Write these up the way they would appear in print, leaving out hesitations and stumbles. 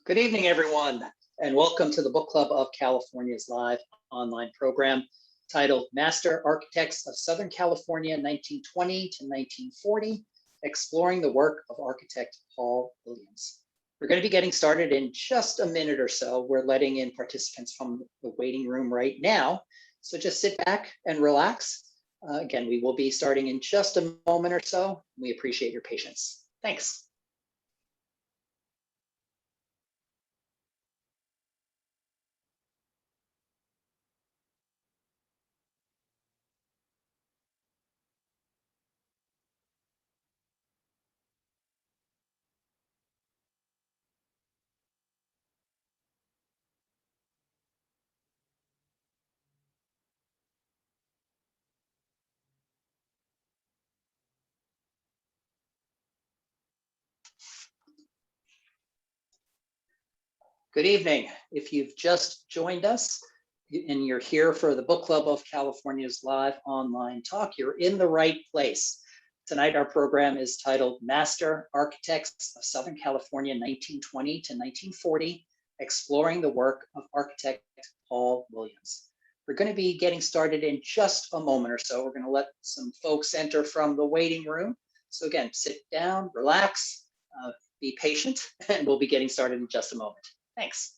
Good evening, everyone, and welcome to the Book Club of California's live online program titled Master Architects of Southern California 1920 to 1940, Exploring the Work of Architect Paul Williams. We're going to be getting started in just a minute or so. We're letting in participants from the waiting room right now, so just sit back and relax. Again, we will be starting in just a moment or so. We appreciate your patience. Thanks. Good evening. If you've just joined us and you're here for the Book Club of California's live online talk, you're in the right place. Tonight, our program is titled Master Architects of Southern California 1920 to 1940, Exploring the Work of Architect Paul Williams. We're going to be getting started in just a moment or so. We're going to let some folks enter from the waiting room. So again, sit down, relax, be patient, and we'll be getting started in just a moment. Thanks.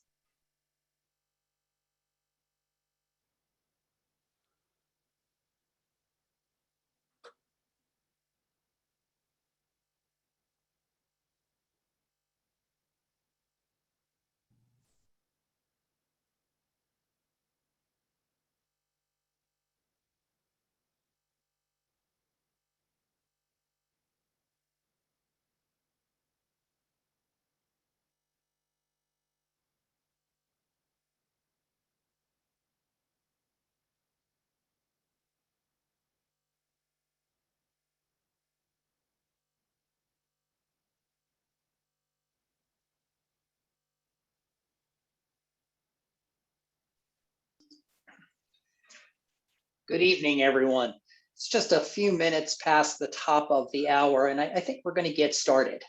Good evening, everyone. It's just a few minutes past the top of the hour, and I think we're going to get started.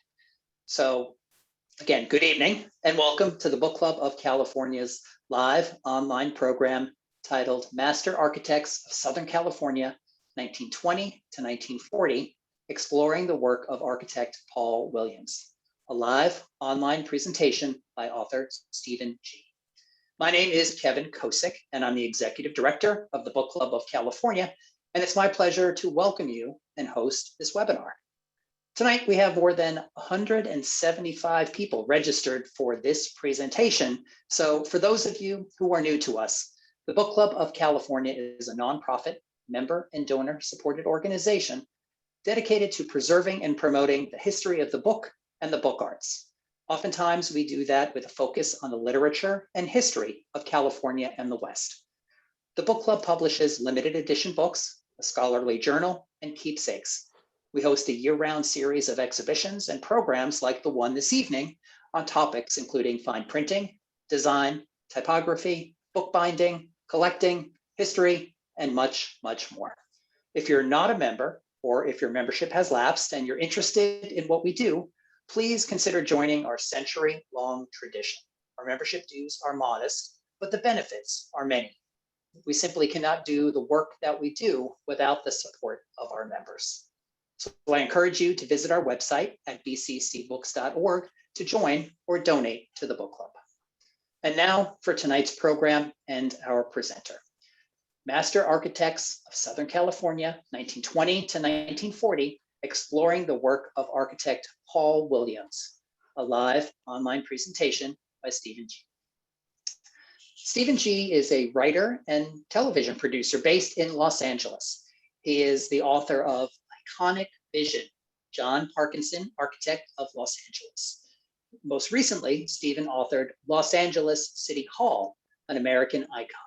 So again, good evening, and welcome to the Book Club of California's live online program titled Master Architects of Southern California, 1920 to 1940, Exploring the Work of Architect Paul Williams, a live online presentation by author Stephen G. My name is Kevin Kosick, and I'm the Executive Director of the Book Club of California, and it's my pleasure to welcome you and host this webinar. Tonight, we have more than 175 people registered for this presentation. So for those of you who are new to us, the Book Club of California is a nonprofit, member and donor supported organization dedicated to preserving and promoting the history of the book and the book arts. Oftentimes, we do that with a focus on the literature and history of California and the West. The book club publishes limited edition books, a scholarly journal, and keepsakes. We host a year-round series of exhibitions and programs like the one this evening on topics including fine printing, design, typography, bookbinding, collecting, history, and much, much more. If you're not a member, or if your membership has lapsed and you're interested in what we do, please consider joining our century-long tradition. Our membership dues are modest, but the benefits are many. We simply cannot do the work that we do without the support of our members. So I encourage you to visit our website at bccbooks.org to join or donate to the book club. And now for tonight's program and our presenter. Master Architects of Southern California, 1920 to 1940, Exploring the Work of Architect Paul Williams, a live online presentation by Stephen G. Stephen G is a writer and television producer based in Los Angeles. He is the author of Iconic Vision, John Parkinson, Architect of Los Angeles. Most recently, Stephen authored Los Angeles City Hall, an American Icon.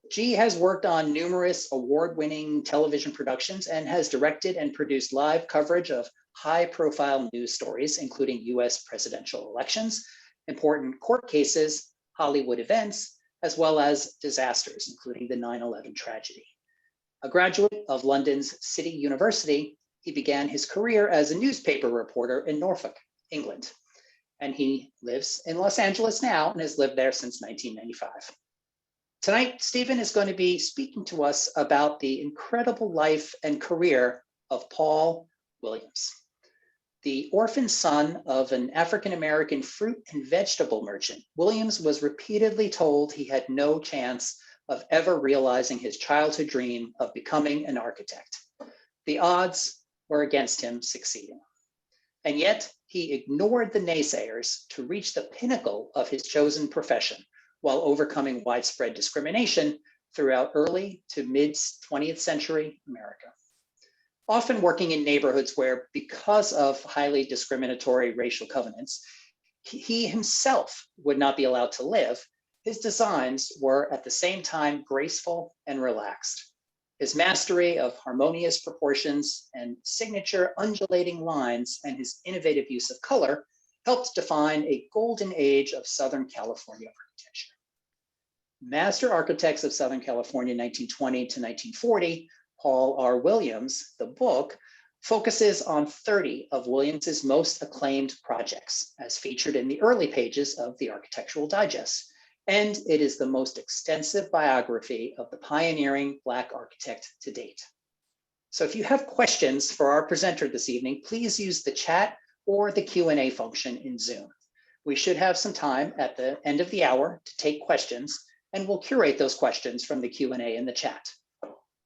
G has worked on numerous award-winning television productions and has directed and produced live coverage of high-profile news stories, including US presidential elections, important court cases, Hollywood events, as well as disasters, including the 9/11 tragedy. A graduate of London's City University, he began his career as a newspaper reporter in Norfolk, England. and he lives in Los Angeles now and has lived there since 1995. Tonight, Stephen is going to be speaking to us about the incredible life and career of Paul Williams. The orphan son of an African-American fruit and vegetable merchant, Williams was repeatedly told he had no chance of ever realizing his childhood dream of becoming an architect. The odds were against him succeeding. And yet, he ignored the naysayers to reach the pinnacle of his chosen profession while overcoming widespread discrimination throughout early to mid-20th century America. Often working in neighborhoods where, because of highly discriminatory racial covenants, he himself would not be allowed to live, his designs were at the same time graceful and relaxed. His mastery of harmonious proportions and signature undulating lines and his innovative use of color helped define a golden age of Southern California architecture. Master Architects of Southern California, 1920 to 1940, Paul R. Williams, the book, focuses on 30 of Williams's most acclaimed projects, as featured in the early pages of the Architectural Digest. And it is the most extensive biography of the pioneering Black architect to date. So if you have questions for our presenter this evening, please use the chat or the Q&A function in Zoom. We should have some time at the end of the hour to take questions, and we'll curate those questions from the Q&A in the chat.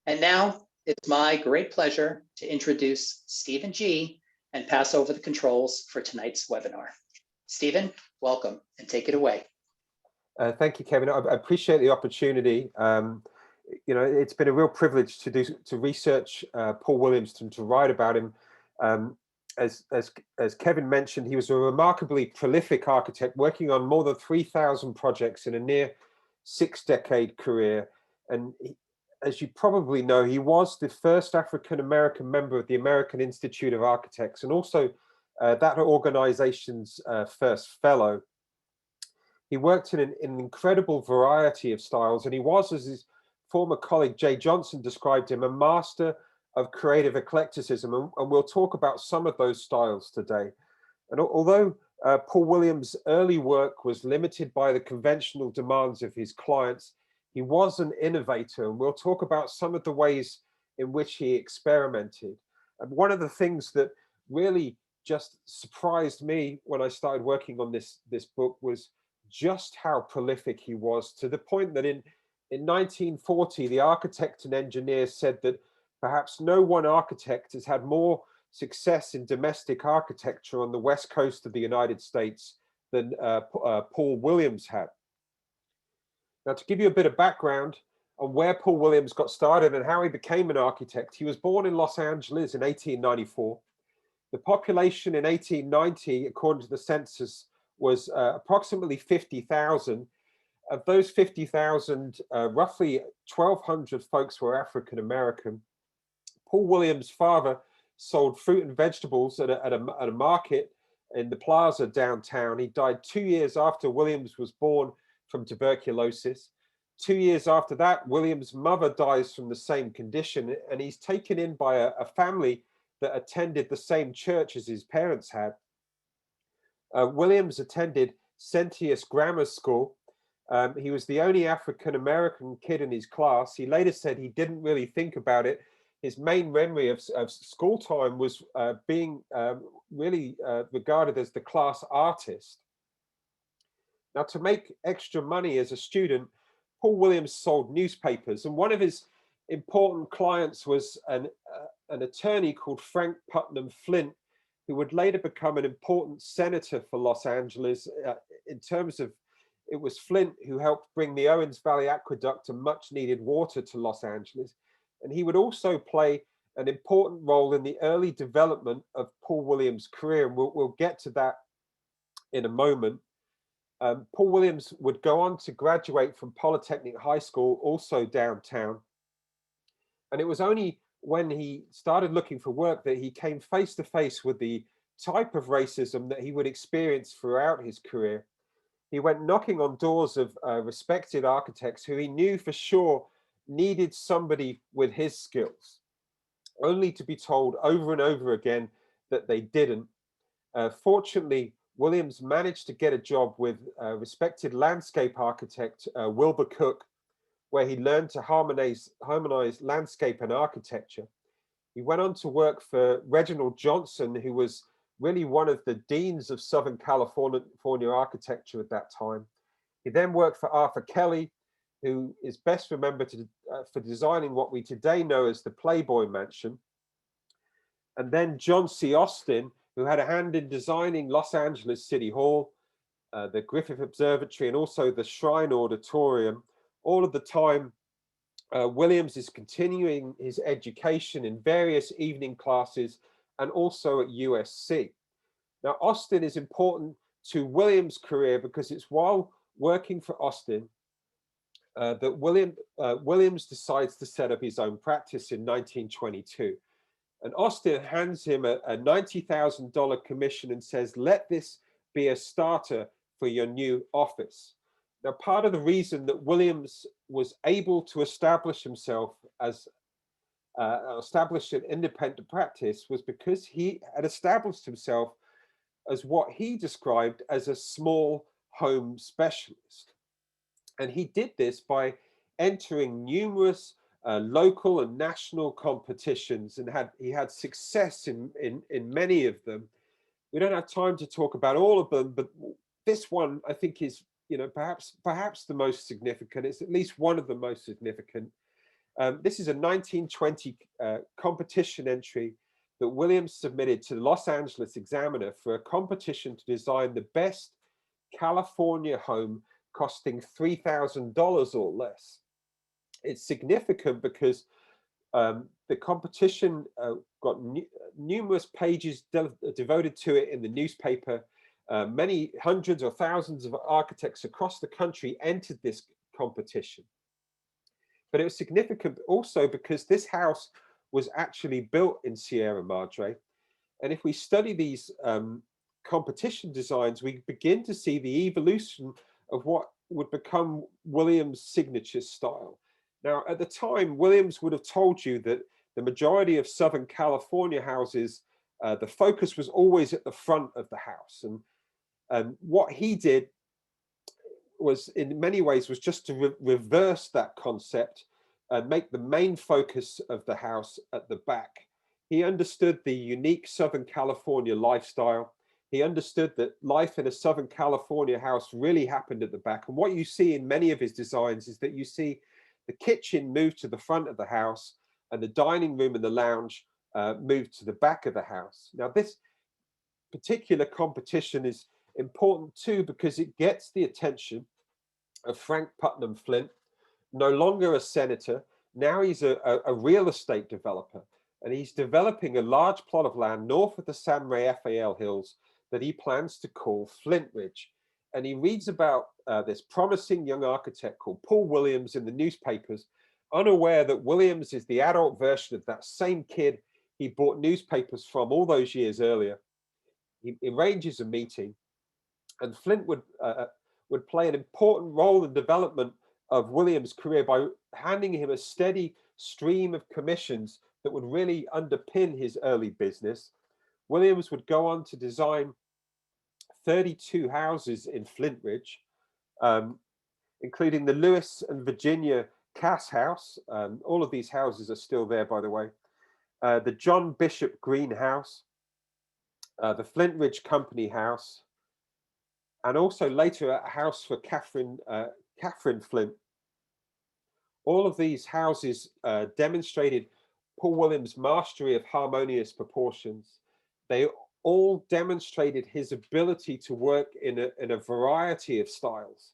And now it's my great pleasure to introduce Stephen G. and pass over the controls for tonight's webinar. Stephen, welcome and take it away. Thank you, Kevin. I appreciate the opportunity. You know, it's been a real privilege to research Paul Williams and to write about him. As Kevin mentioned, he was a remarkably prolific architect, working on more than 3,000 projects in a near 6-decade career. And as you probably know, he was the first African-American member of the American Institute of Architects, and also that organization's first fellow. He worked in an incredible variety of styles, and he was, as his former colleague Jay Johnson described him, a master of creative eclecticism, and we'll talk about some of those styles today. And although Paul Williams' early work was limited by the conventional demands of his clients, he was an innovator, and we'll talk about some of the ways in which he experimented. And one of the things that really just surprised me when I started working on this book was just how prolific he was, to the point that in 1940, the architect and engineer said that perhaps no one architect has had more success in domestic architecture on the west coast of the United States than Paul Williams had. Now, to give you a bit of background on where Paul Williams got started and how he became an architect, he was born in Los Angeles in 1894. The population in 1890, according to the census, was approximately 50,000. Of those 50,000, roughly 1,200 folks were African-American. Paul Williams' father sold fruit and vegetables at a market in the plaza downtown. He died 2 years after Williams was born from tuberculosis. 2 years after that, Williams' mother dies from the same condition, and he's taken in by a family that attended the same church as his parents had. Williams attended Sentius Grammar School. He was the only African-American kid in his class. He later said he didn't really think about it. His main memory of school time was being really regarded as the class artist. Now, to make extra money as a student, Paul Williams sold newspapers, and one of his important clients was an attorney called Frank Putnam Flint, who would later become an important senator for Los Angeles. In terms of, it was Flint who helped bring the Owens Valley Aqueduct and much needed water to Los Angeles. And he would also play an important role in the early development of Paul Williams' career, and we'll get to that in a moment. Paul Williams would go on to graduate from Polytechnic High School, also downtown. And it was only when he started looking for work that he came face to face with the type of racism that he would experience throughout his career. He went knocking on doors of respected architects who he knew for sure needed somebody with his skills, only to be told over and over again that they didn't. Fortunately, Williams managed to get a job with respected landscape architect Wilbur Cook, where he learned to harmonize landscape and architecture. He went on to work for Reginald Johnson, who was really one of the deans of Southern California architecture at that time. He then worked for Arthur Kelly, who is best remembered for designing what we today know as the Playboy Mansion. And then John C. Austin, who had a hand in designing Los Angeles City Hall, the Griffith Observatory, and also the Shrine Auditorium. All of the time, Williams is continuing his education in various evening classes and also at USC. Now, Austin is important to Williams' career because it's while working for Austin that Williams decides to set up his own practice in 1922. And Austin hands him a $90,000 commission and says, let this be a starter for your new office. Now, part of the reason that Williams was able to establish himself as establish an independent practice was because he had established himself as what he described as a small home specialist. And he did this by entering numerous local and national competitions, and he had success in many of them. We don't have time to talk about all of them, but this one I think is, you know, perhaps the most significant. It's at least one of the most significant. This is a 1920 competition entry that Williams submitted to the Los Angeles Examiner for a competition to design the best California home costing $3,000 or less. It's significant because the competition got numerous pages devoted to it in the newspaper. Many hundreds or thousands of architects across the country entered this competition. But it was significant also because this house was actually built in Sierra Madre. And if we study these competition designs, we begin to see the evolution of what would become Williams' signature style. Now, at the time, Williams would have told you that the majority of Southern California houses, the focus was always at the front of the house. And what he did was, in many ways, was just to reverse that concept and make the main focus of the house at the back. He understood the unique Southern California lifestyle. He understood that life in a Southern California house really happened at the back. And what you see in many of his designs is that you see the kitchen move to the front of the house and the dining room and the lounge move to the back of the house. Now, this particular competition is important too because it gets the attention of Frank Putnam Flint, no longer a senator. Now he's a real estate developer, and he's developing a large plot of land north of the San Rafael Hills that he plans to call Flint Ridge. And he reads about this promising young architect called Paul Williams in the newspapers, unaware that Williams is the adult version of that same kid he bought newspapers from all those years earlier. He arranges a meeting, and Flint would play an important role in the development of Williams' career by handing him a steady stream of commissions that would really underpin his early business. Williams would go on to design 32 houses in Flint Ridge, including the Lewis and Virginia Cass House. All of these houses are still there, by the way. The John Bishop Green House, the Flint Ridge Company House, and also later a house for Catherine Flint. All of these houses demonstrated Paul Williams' mastery of harmonious proportions. They all demonstrated his ability to work in a variety of styles.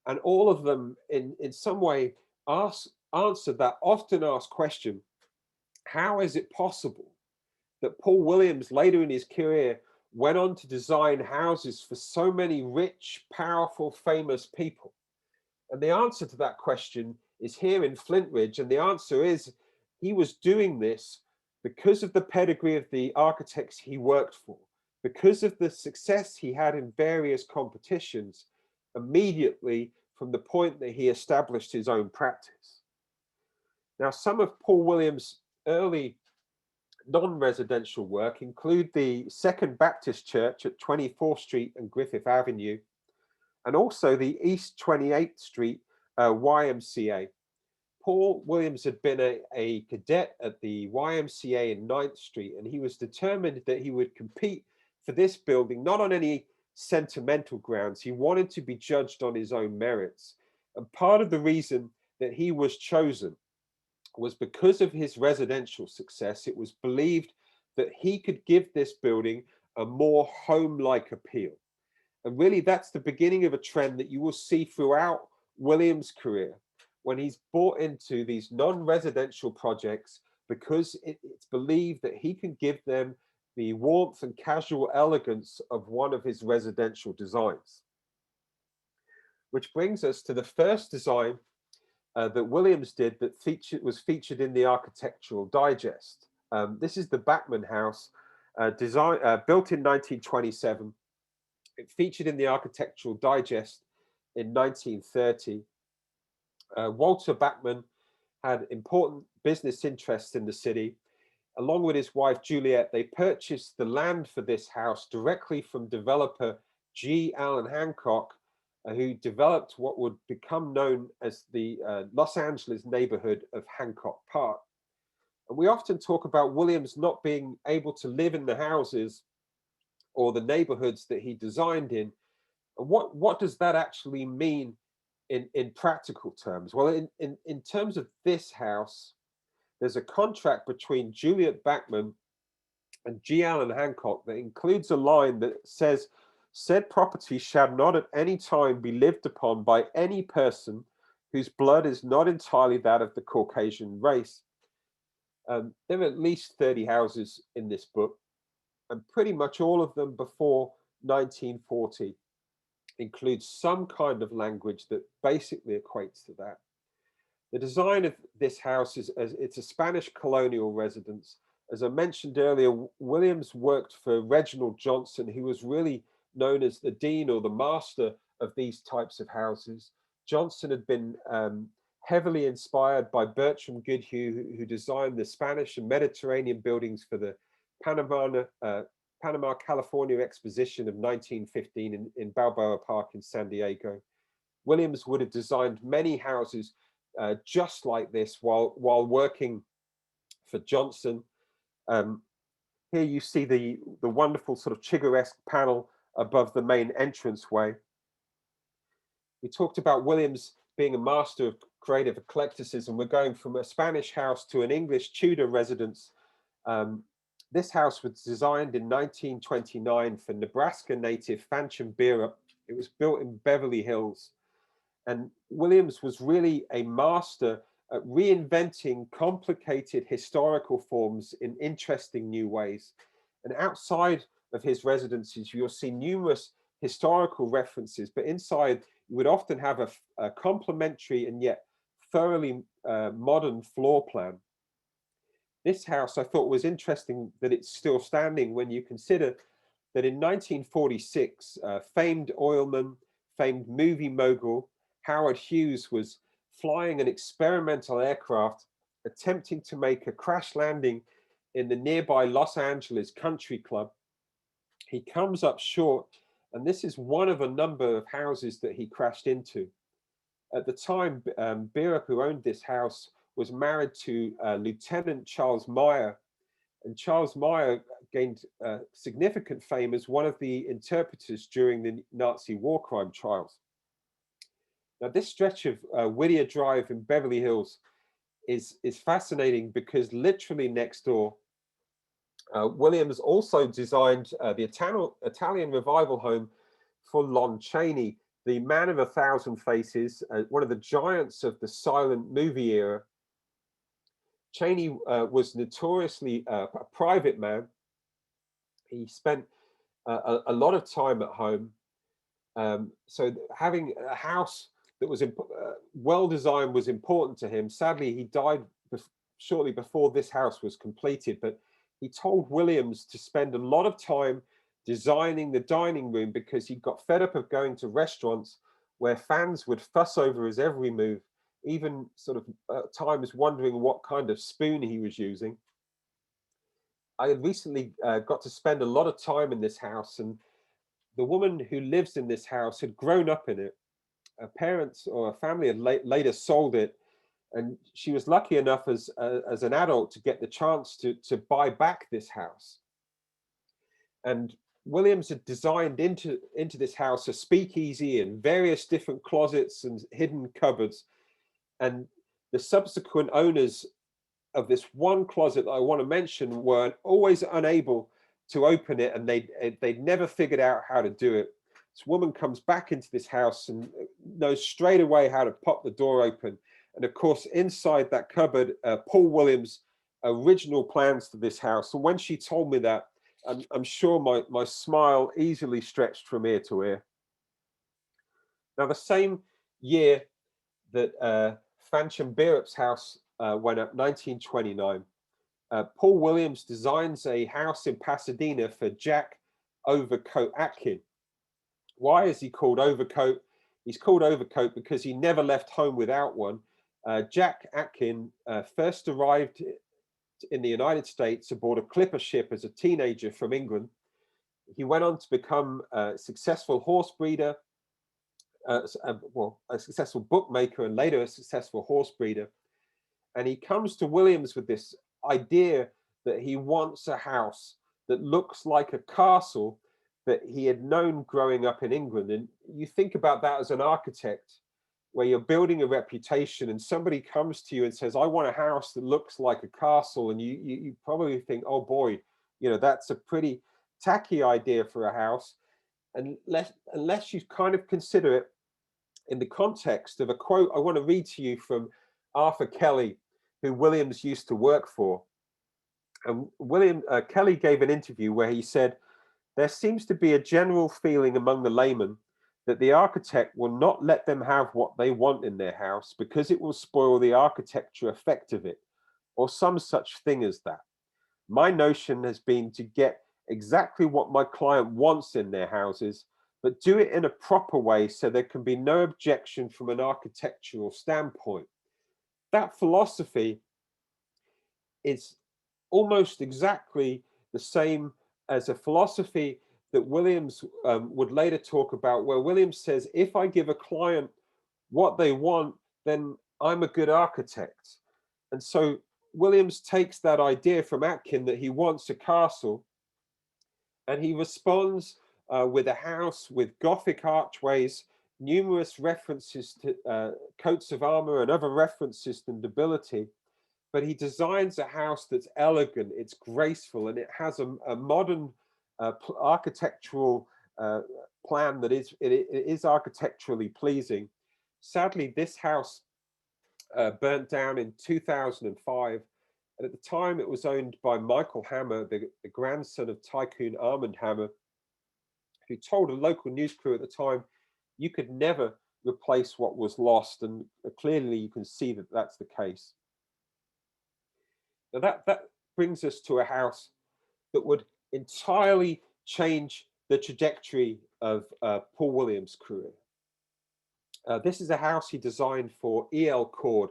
And all of them, in some way, answered that often asked question: how is it possible that Paul Williams, later in his career, went on to design houses for so many rich, powerful, famous people? And the answer to that question is here in Flint Ridge. And the answer is he was doing this because of the pedigree of the architects he worked for, because of the success he had in various competitions immediately from the point that he established his own practice. Now, some of Paul Williams' early non-residential work include the Second Baptist Church at 24th Street and Griffith Avenue, and also the East 28th Street YMCA. Paul Williams had been a cadet at the YMCA in 9th Street, and he was determined that he would compete for this building, not on any sentimental grounds. He wanted to be judged on his own merits. And part of the reason that he was chosen was because of his residential success. It was believed that he could give this building a more home-like appeal. And really, that's the beginning of a trend that you will see throughout Williams' career, when he's bought into these non-residential projects because it's believed that he can give them the warmth and casual elegance of one of his residential designs. Which brings us to the first design that Williams did that was featured in the Architectural Digest. This is the Bachmann house, built in 1927. It featured in the Architectural Digest in 1930. Walter Bachmann had important business interests in the city. Along with his wife Juliet, they purchased the land for this house directly from developer G. Allen Hancock, who developed what would become known as the Los Angeles neighborhood of Hancock Park. And we often talk about Williams not being able to live in the houses or the neighborhoods that he designed in. And what does that actually mean in practical terms? Well, in terms of this house, there's a contract between Juliet Bachmann and G. Allen Hancock that includes a line that says, said property shall not at any time be lived upon by any person whose blood is not entirely that of the Caucasian race. There are at least 30 houses in this book, and pretty much all of them before 1940 includes some kind of language that basically equates to that. The design of this house it's a Spanish colonial residence. As I mentioned earlier, Williams worked for Reginald Johnson, who was really known as the dean or the master of these types of houses. Johnson had been heavily inspired by Bertram Goodhue, who designed the Spanish and Mediterranean buildings for the Panama, California Exposition of 1915 in Balboa Park in San Diego. Williams would have designed many houses just like this while working for Johnson. Here you see the wonderful sort of Chigger-esque panel above the main entranceway. We talked about Williams being a master of creative eclecticism. We're going from a Spanish house to an English Tudor residence. This house was designed in 1929 for Nebraska native Fancham Beerup. It was built in Beverly Hills. And Williams was really a master at reinventing complicated historical forms in interesting new ways. And outside of his residences, you'll see numerous historical references, but inside you would often have a complementary and yet thoroughly modern floor plan. This house, I thought, was interesting that it's still standing when you consider that in 1946, famed oilman, famed movie mogul, Howard Hughes was flying an experimental aircraft attempting to make a crash landing in the nearby Los Angeles Country Club. He comes up short, and this is one of a number of houses that he crashed into. At the time, Beerup, who owned this house, was married to Lieutenant Charles Meyer, and Charles Meyer gained significant fame as one of the interpreters during the Nazi war crime trials. Now, this stretch of Whittier Drive in Beverly Hills is fascinating because literally next door, Williams also designed the Italian revival home for Lon Chaney, the man of 1,000 faces, one of the giants of the silent movie era. Chaney was notoriously a private man. He spent a lot of time at home. So having a house that was well designed was important to him. Sadly, he died shortly before this house was completed, but he told Williams to spend a lot of time designing the dining room because he got fed up of going to restaurants where fans would fuss over his every move, even sort of times wondering what kind of spoon he was using. I recently got to spend a lot of time in this house, and the woman who lives in this house had grown up in it. Her parents or her family had later sold it, and she was lucky enough as an adult to get the chance to buy back this house. And Williams had designed into this house a speakeasy and various different closets and hidden cupboards. And the subsequent owners of this one closet that I want to mention were always unable to open it, and they'd never figured out how to do it. This woman comes back into this house and knows straight away how to pop the door open. And of course, inside that cupboard, Paul Williams' original plans for this house. And when she told me that, I'm sure my smile easily stretched from ear to ear. Now, the same year that Fancham Birup's house went up, 1929, Paul Williams designs a house in Pasadena for Jack Overcoat Atkin. Why is he called Overcoat? He's called Overcoat because he never left home without one. Jack Atkin first arrived in the United States aboard a clipper ship as a teenager from England. He went on to become a successful horse breeder, a successful bookmaker, and later a successful horse breeder. And he comes to Williams with this idea that he wants a house that looks like a castle that he had known growing up in England. And you think about that as an architect, where you're building a reputation and somebody comes to you and says, I want a house that looks like a castle. And you probably think, oh boy, that's a pretty tacky idea for a house. Unless you kind of consider it in the context of a quote I want to read to you from Arthur Kelly, who Williams used to work for. And Kelly gave an interview where he said, there seems to be a general feeling among the laymen that the architect will not let them have what they want in their house because it will spoil the architecture effect of it, or some such thing as that. My notion has been to get exactly what my client wants in their houses, but do it in a proper way so there can be no objection from an architectural standpoint. That philosophy is almost exactly the same as a philosophy that Williams would later talk about, where Williams says, if I give a client what they want, then I'm a good architect. And so Williams takes that idea from Atkin that he wants a castle, and he responds with a house with Gothic archways, numerous references to coats of armor and other references to nobility. But he designs a house that's elegant, it's graceful, and it has a modern architectural plan that is architecturally pleasing. Sadly, this house burnt down in 2005. And at the time, it was owned by Michael Hammer, the grandson of tycoon Armand Hammer, who told a local news crew at the time, you could never replace what was lost. And clearly, you can see that that's the case. Now that brings us to a house that would entirely change the trajectory of Paul Williams' career. This is a house he designed for E.L. Cord.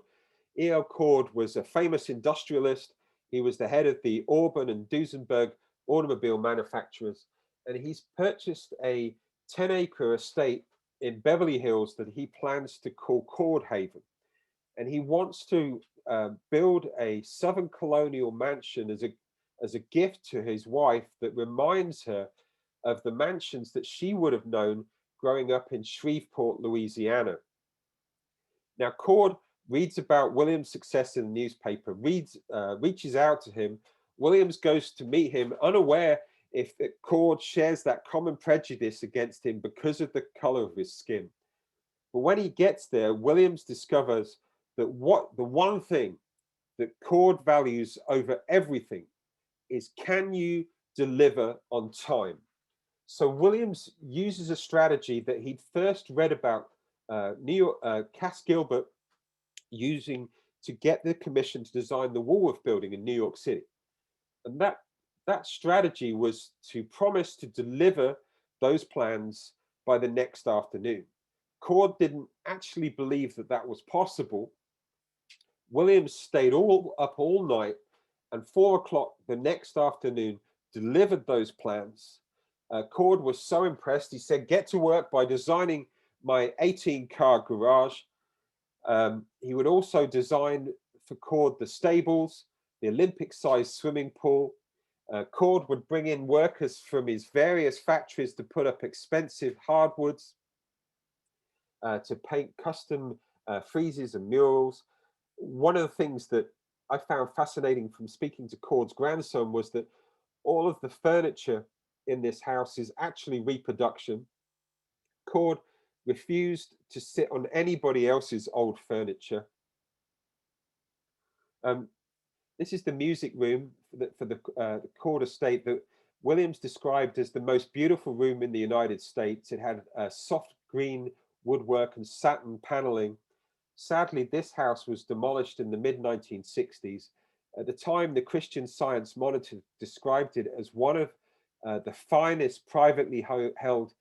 E.L. Cord was a famous industrialist. He was the head of the Auburn and Duesenberg automobile manufacturers, and he's purchased a 10-acre estate in Beverly Hills that he plans to call Cord Haven. And he wants to build a Southern colonial mansion as a gift to his wife that reminds her of the mansions that she would have known growing up in Shreveport, Louisiana. Now, Cord reads about Williams' success in the newspaper, reaches out to him. Williams goes to meet him, unaware if Cord shares that common prejudice against him because of the color of his skin. But when he gets there, Williams discovers that the one thing that Cord values over everything is, can you deliver on time? So Williams uses a strategy that he'd first read about Cass Gilbert using to get the commission to design the Woolworth building in New York City. And that strategy was to promise to deliver those plans by the next afternoon. Cord didn't actually believe that was possible. Williams stayed up all night and 4 o'clock the next afternoon delivered those plans. Coate was so impressed, he said, "Get to work by designing my 18-car garage." He would also design for Coate the stables, the Olympic-sized swimming pool. Coate would bring in workers from his various factories to put up expensive hardwoods, to paint custom friezes and murals. One of the things that I found fascinating from speaking to Coate's grandson was that all of the furniture in this house is actually reproduction. Coate refused to sit on anybody else's old furniture. This is the music room for the Coate estate that Williams described as the most beautiful room in the United States. It had soft green woodwork and satin paneling. Sadly, this house was demolished in the mid-1960s. At the time, the Christian Science Monitor described it as one of the finest privately held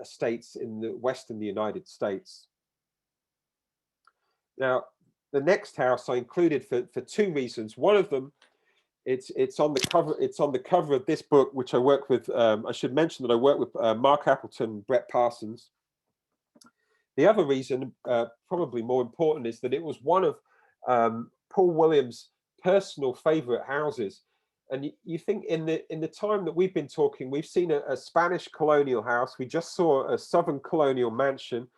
estates in the Western United States. Now, the next house I included for two reasons. One of them, it's on the cover. It's on the cover of this book, which I work with. I should mention that I work with Mark Appleton and Brett Parsons. The other reason, probably more important, is that it was one of Paul Williams' personal favorite houses. And you think in the time that we've been talking, we've seen a Spanish colonial house. We just saw a Southern colonial mansion.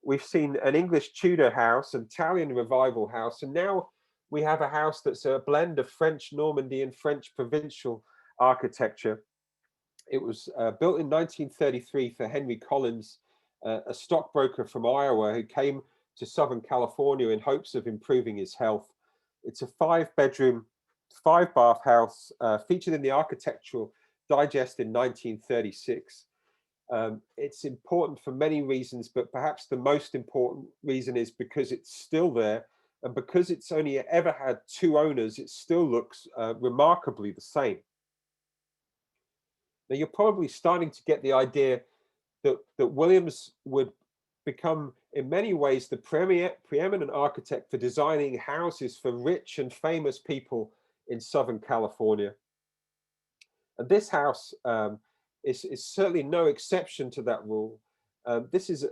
We've seen an English Tudor house, an Italian revival house, and now we have a house that's a blend of French Normandy and French provincial architecture. It was built in 1933 for Henry Collins, a stockbroker from Iowa who came to Southern California in hopes of improving his health. It's a 5-bedroom, 5-bath house featured in the Architectural Digest in 1936. It's important for many reasons, but perhaps the most important reason is because it's still there, and because it's only ever had 2 owners, it still looks remarkably the same. Now, you're probably starting to get the idea that Williams would become, in many ways, the preeminent architect for designing houses for rich and famous people in Southern California. And this house is certainly no exception to that rule. This is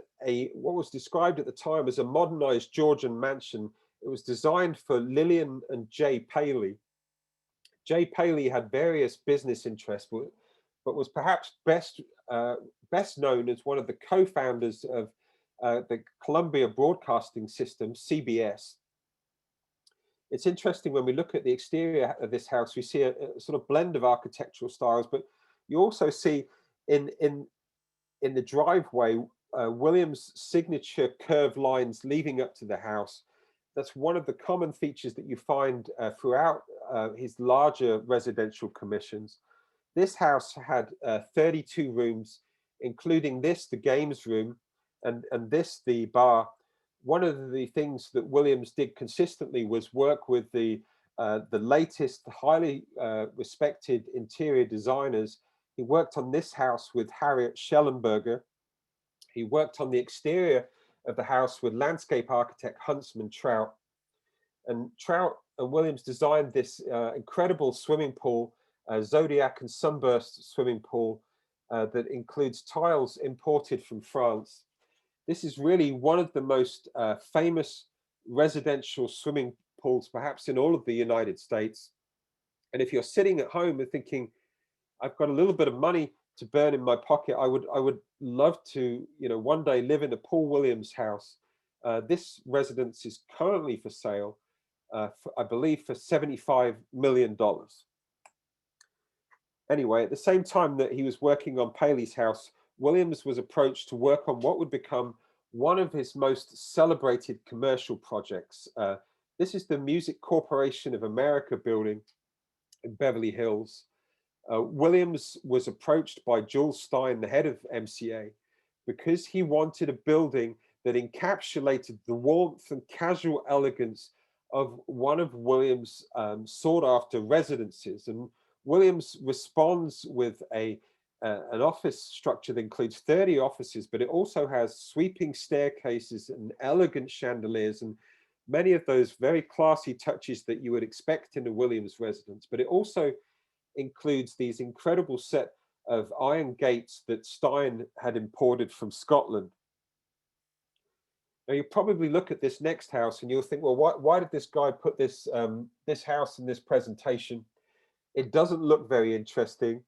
what was described at the time as a modernized Georgian mansion. It was designed for Lillian and Jay Paley. Jay Paley had various business interests, but was perhaps best known as one of the co-founders of the Columbia Broadcasting System, CBS. It's interesting when we look at the exterior of this house, we see a sort of blend of architectural styles, but you also see in the driveway Williams' signature curved lines leading up to the house. That's one of the common features that you find throughout his larger residential commissions. This house had 32 rooms, including this, the games room, and this, the bar. One of the things that Williams did consistently was work with the latest, highly respected interior designers. He worked on this house with Harriet Schellenberger. He worked on the exterior of the house with landscape architect Huntsman Trout. And Trout and Williams designed this incredible swimming pool, Zodiac and Sunburst swimming pool that includes tiles imported from France. This is really one of the most famous residential swimming pools, perhaps in all of the United States. And if you're sitting at home and thinking, I've got a little bit of money to burn in my pocket, I would love to, one day live in a Paul Williams house. This residence is currently for sale, I believe, for $75 million. Anyway, at the same time that he was working on Paley's house, Williams was approached to work on what would become one of his most celebrated commercial projects. This is the Music Corporation of America building in Beverly Hills. Williams was approached by Jules Stein, the head of MCA, because he wanted a building that encapsulated the warmth and casual elegance of one of Williams' sought-after residences. And Williams responds with an office structure that includes 30 offices, but it also has sweeping staircases and elegant chandeliers. And many of those very classy touches that you would expect in a Williams residence, but it also includes these incredible set of iron gates that Stein had imported from Scotland. Now you probably look at this next house and you'll think, well, why did this guy put this this house in this presentation? It doesn't look very interesting.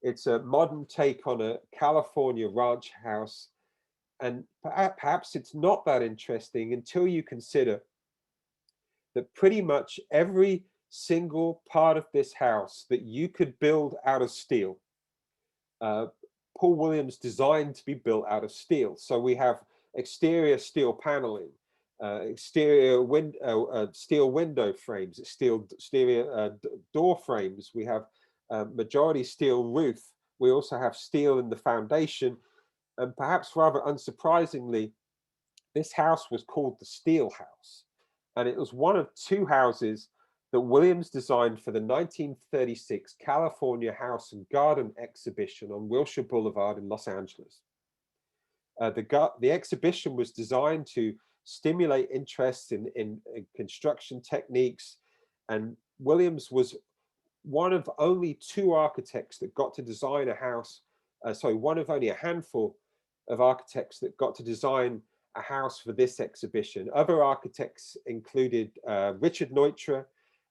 It's a modern take on a California ranch house, and perhaps it's not that interesting until you consider that pretty much every single part of this house that you could build out of steel, Paul Williams designed to be built out of steel. So we have exterior steel paneling, exterior steel window frames, exterior door frames. We have majority steel roof. We also have steel in the foundation. And perhaps rather unsurprisingly, this house was called the Steel House. And it was one of two houses that Williams designed for the 1936 California House and Garden exhibition on Wilshire Boulevard in Los Angeles. The exhibition was designed to stimulate interest in construction techniques, and Williams was one of only two architects that got to design a house, one of only a handful of architects that got to design a house for this exhibition. Other architects included Richard Neutra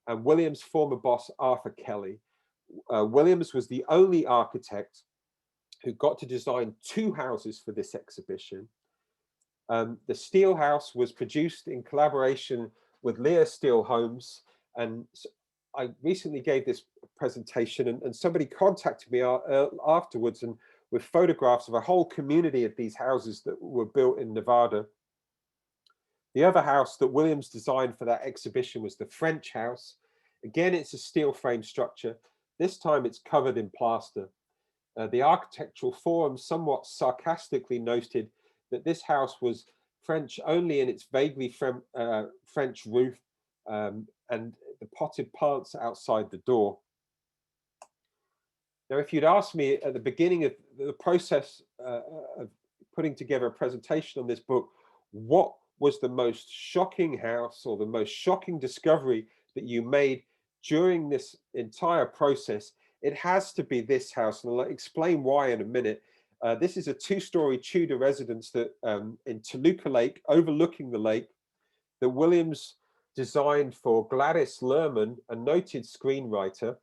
and Williams' former boss, Arthur Kelly. Williams was the only architect who got to design two houses for this exhibition. The Steel House was produced in collaboration with Lear Steel Homes, and I recently gave this presentation, and somebody contacted me afterwards and with photographs of a whole community of these houses that were built in Nevada. The other house that Williams designed for that exhibition was the French House. Again, it's a steel frame structure. This time it's covered in plaster. The Architectural Forum somewhat sarcastically noted that this house was French only in its vaguely French roof and the potted plants outside the door. Now, if you'd asked me at the beginning of the process of putting together a presentation on this book, what was the most shocking house or the most shocking discovery that you made during this entire process, it has to be this house, and I'll explain why in a minute. This is a two-story Tudor residence that in Toluca Lake, overlooking the lake, that Williams designed for Gladys Lerman, a noted screenwriter.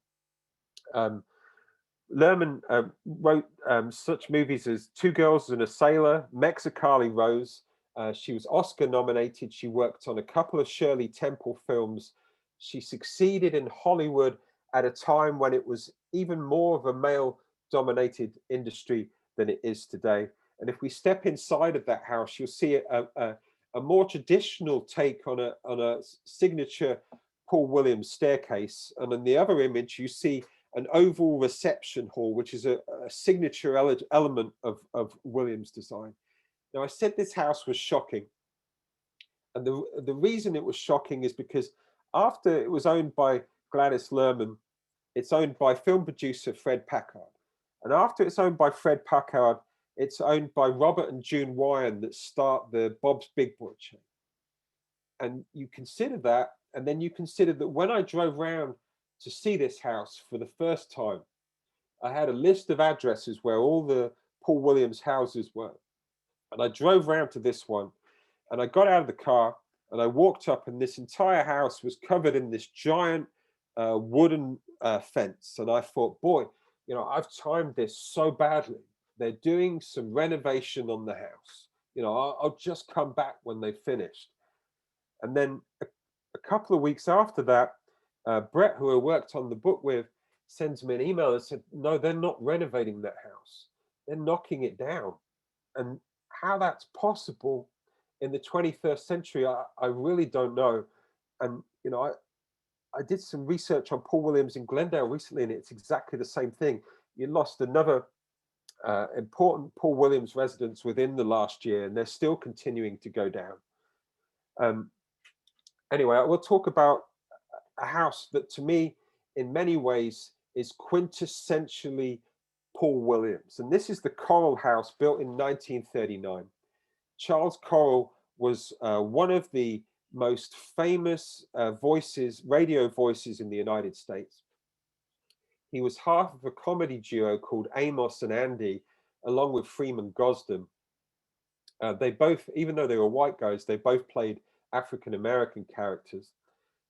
Lerman wrote such movies as Two Girls and a Sailor, Mexicali Rose. She was Oscar nominated. She worked on a couple of Shirley Temple films. She succeeded in Hollywood at a time when it was even more of a male-dominated industry than it is today. And if we step inside of that house, you'll see a more traditional take on a signature Paul Williams staircase. And in the other image, you see an oval reception hall, which is a signature element of Williams' design. Now, I said this house was shocking. And the reason it was shocking is because after it was owned by Gladys Lerman, it's owned by film producer Fred Packard. And after it's owned by Fred Packard, it's owned by Robert and June Wyan that start the Bob's Big Boy chain. And you consider that, and then you consider that when I drove around to see this house for the first time, I had a list of addresses where all the Paul Williams houses were. And I drove around to this one, and I got out of the car and I walked up, and this entire house was covered in this giant wooden fence. And I thought, boy, you know, I've timed this so badly. They're doing some renovation on the house. You know, I'll just come back when they've finished. And then a couple of weeks after that, Brett, who I worked on the book with, sends me an email and said, no, they're not renovating that house. They're knocking it down. And how that's possible in the 21st century, I really don't know. And, you know, I did some research on Paul Williams in Glendale recently, and it's exactly the same thing. You lost another important Paul Williams residence within the last year, and they're still continuing to go down. Anyway, we'll talk about a house that to me, in many ways, is quintessentially Paul Williams. And this is the Coral House, built in 1939. Charles Coral was one of the most famous radio voices in the United States. He was half of a comedy duo called Amos and Andy, along with Freeman Gosden. They both, even though they were white guys, they both played African-American characters.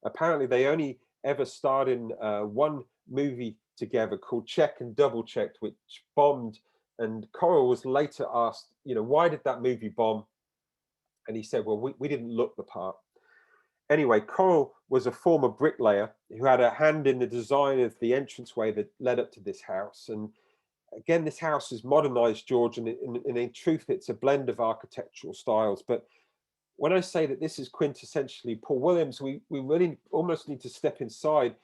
Apparently, they only ever starred in one movie together called Check and Double Checked, which bombed. And Coral was later asked, why did that movie bomb? And he said, well, we didn't look the part. Anyway, Coral was a former bricklayer who had a hand in the design of the entranceway that led up to this house. And again, this house is modernized, George, and in truth, it's a blend of architectural styles. But when I say that this is quintessentially Paul Williams, we really almost need to step inside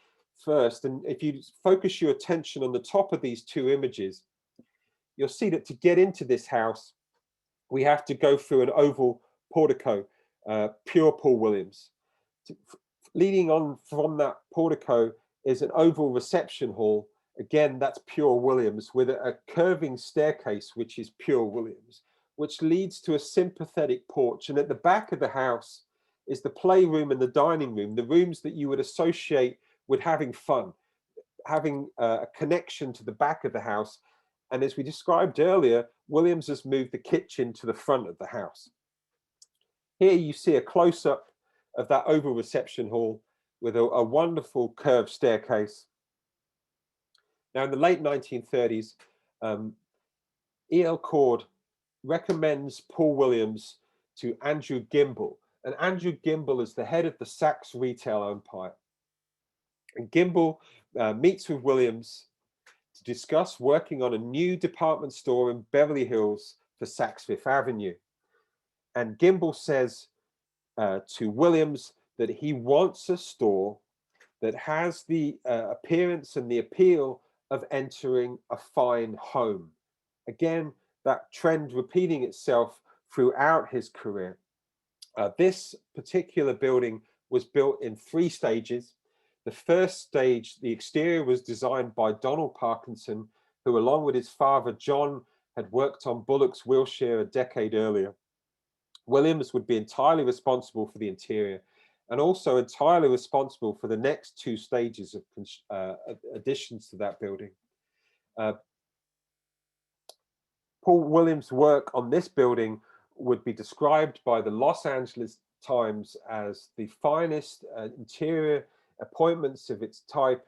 first. And if you focus your attention on the top of these two images, you'll see that to get into this house, we have to go through an oval portico, pure Paul Williams. Leading on from that portico is an oval reception hall. Again, that's pure Williams, with a curving staircase, which is pure Williams, which leads to a sympathetic porch. And at the back of the house is the playroom and the dining room, the rooms that you would associate with having fun, having a connection to the back of the house. And as we described earlier, Williams has moved the kitchen to the front of the house. Here you see a close-up of that oval reception hall with a wonderful curved staircase. Now, in the late 1930s, E.L. Cord recommends Paul Williams to Andrew Gimbel. And Andrew Gimbel is the head of the Saks retail empire. And Gimbel meets with Williams to discuss working on a new department store in Beverly Hills for Saks Fifth Avenue. And Gimbel says to Williams that he wants a store that has the appearance and the appeal of entering a fine home. Again, that trend repeating itself throughout his career. This particular building was built in 3 stages. The first stage, the exterior, was designed by Donald Parkinson, who along with his father, John, had worked on Bullock's Wilshire a decade earlier. Williams would be entirely responsible for the interior and also entirely responsible for the next 2 stages of additions to that building. Paul Williams' work on this building would be described by the Los Angeles Times as the finest interior appointments of its type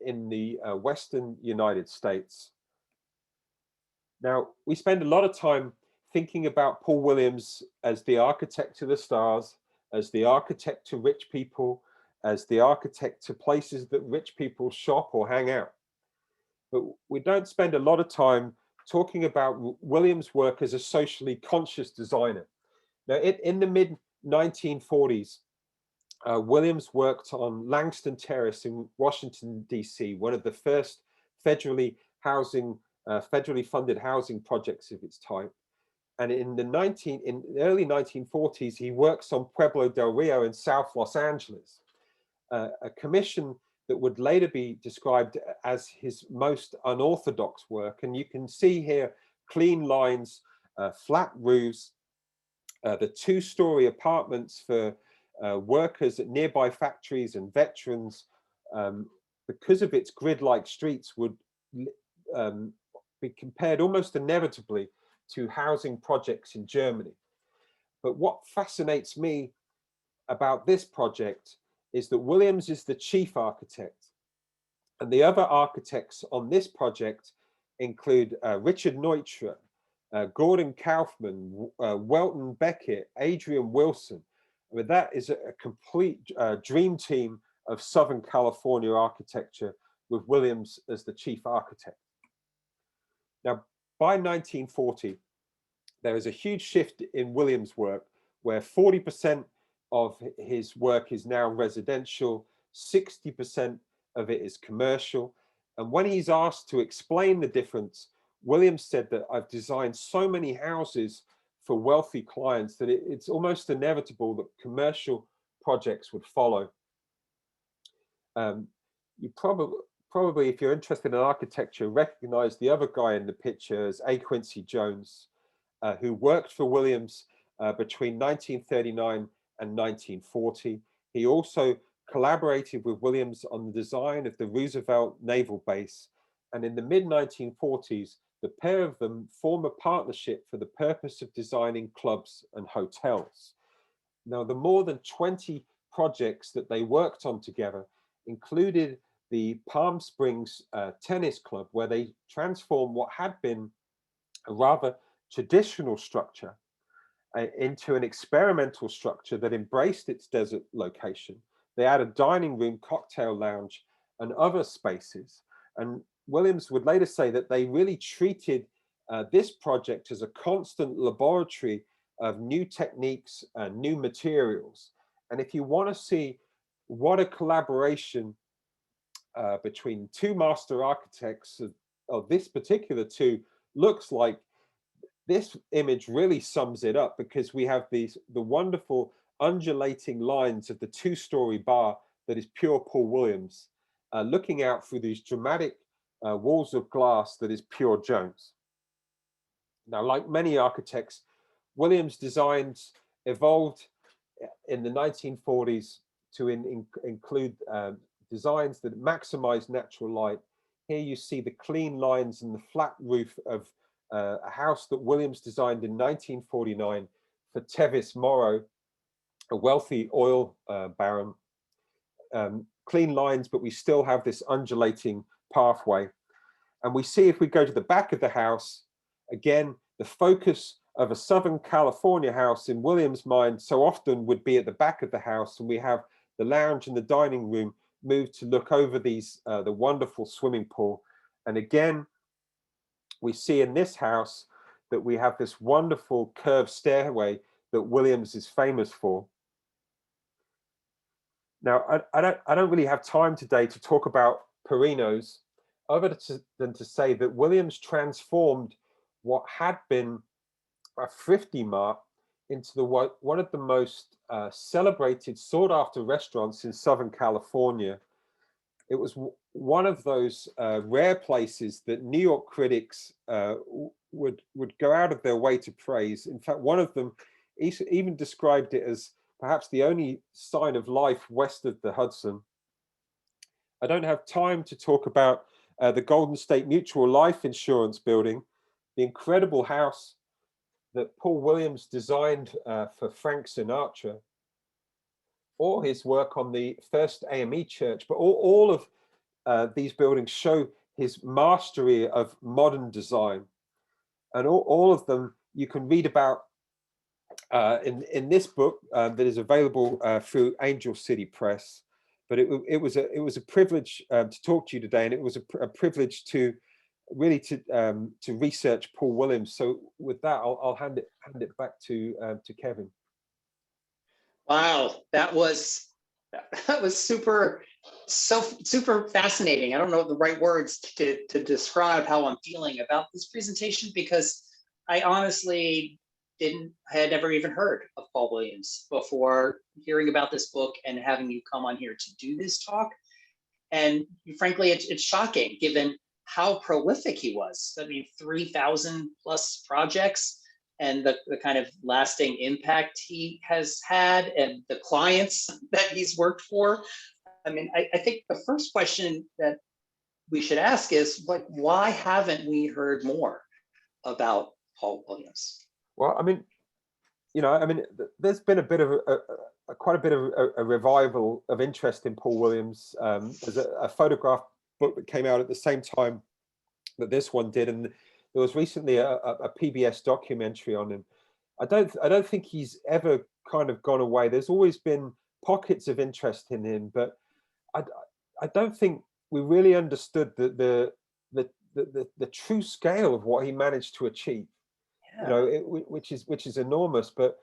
in the Western United States. Now, we spend a lot of time thinking about Paul Williams as the architect to the stars, as the architect to rich people, as the architect to places that rich people shop or hang out. But we don't spend a lot of time talking about Williams' work as a socially conscious designer. Now, in the mid-1940s, Williams worked on Langston Terrace in Washington, D.C., one of the first federally funded housing projects of its type. And in the early 1940s, he works on Pueblo del Rio in South Los Angeles, a commission that would later be described as his most unorthodox work. And you can see here clean lines, flat roofs, the 2-story apartments for workers at nearby factories and veterans, because of its grid-like streets, would be compared almost inevitably to housing projects in Germany. But what fascinates me about this project is that Williams is the chief architect, and the other architects on this project include Richard Neutra, Gordon Kaufmann, Welton Beckett, Adrian Wilson. I mean, that is a complete dream team of Southern California architecture, with Williams as the chief architect. Now, by 1940, there is a huge shift in Williams' work, where 40% of his work is now residential, 60% of it is commercial. And when he's asked to explain the difference, Williams said that I've designed so many houses for wealthy clients that it's almost inevitable that commercial projects would follow. You probably, if you're interested in architecture, recognize the other guy in the picture as A. Quincy Jones, who worked for Williams between 1939 and 1940. He also collaborated with Williams on the design of the Roosevelt Naval Base. And in the mid-1940s, the pair of them form a partnership for the purpose of designing clubs and hotels. Now, the more than 20 projects that they worked on together included the Palm Springs Tennis Club, where they transformed what had been a rather traditional structure into an experimental structure that embraced its desert location. They added dining room, cocktail lounge, and other spaces. And Williams would later say that they really treated this project as a constant laboratory of new techniques and new materials. And if you want to see what a collaboration between two master architects of this particular two looks like, this image really sums it up, because we have the wonderful undulating lines of the two-story bar that is pure Paul Williams, looking out through these dramatic walls of glass that is pure Jones. Now, like many architects, Williams' designs evolved in the 1940s to include designs that maximize natural light. Here you see the clean lines and the flat roof of a house that Williams designed in 1949 for Tevis Morrow, a wealthy oil baron. Clean lines, but we still have this undulating pathway. And we see, if we go to the back of the house, again, the focus of a Southern California house in Williams' mind so often would be at the back of the house, and we have the lounge and the dining room moved to look over these the wonderful swimming pool. And again, we see in this house that we have this wonderful curved stairway that Williams is famous for. Now, I don't really have time today to talk about Perinos, other than to say that Williams transformed what had been a thrifty mart into one of the most celebrated, sought-after restaurants in Southern California. It was one of those rare places that New York critics would go out of their way to praise. In fact, one of them even described it as perhaps the only sign of life west of the Hudson. I don't have time to talk about the Golden State Mutual Life Insurance building, the incredible house that Paul Williams designed for Frank Sinatra, or his work on the first AME church. But all of these buildings show his mastery of modern design. And all of them you can read about in this book that is available through Angel City Press. But it was a privilege to talk to you today, and it was a privilege to really to research Paul Williams. So with that, I'll hand it back to Kevin. Wow, that was super fascinating. I don't know the right words to describe how I'm feeling about this presentation, because I honestly had never even heard of Paul Williams before hearing about this book and having you come on here to do this talk. And frankly, it's shocking given how prolific he was. I mean, 3,000 plus projects, and the kind of lasting impact he has had, and the clients that he's worked for. I mean, I think the first question that we should ask is, like, why haven't we heard more about Paul Williams? Well, I mean, there's been a bit of quite a bit of a revival of interest in Paul Williams. There's a photograph book that came out at the same time that this one did, and there was recently a PBS documentary on him. I don't think he's ever kind of gone away. There's always been pockets of interest in him, but I don't think we really understood the true scale of what he managed to achieve. Yeah. Which is enormous. But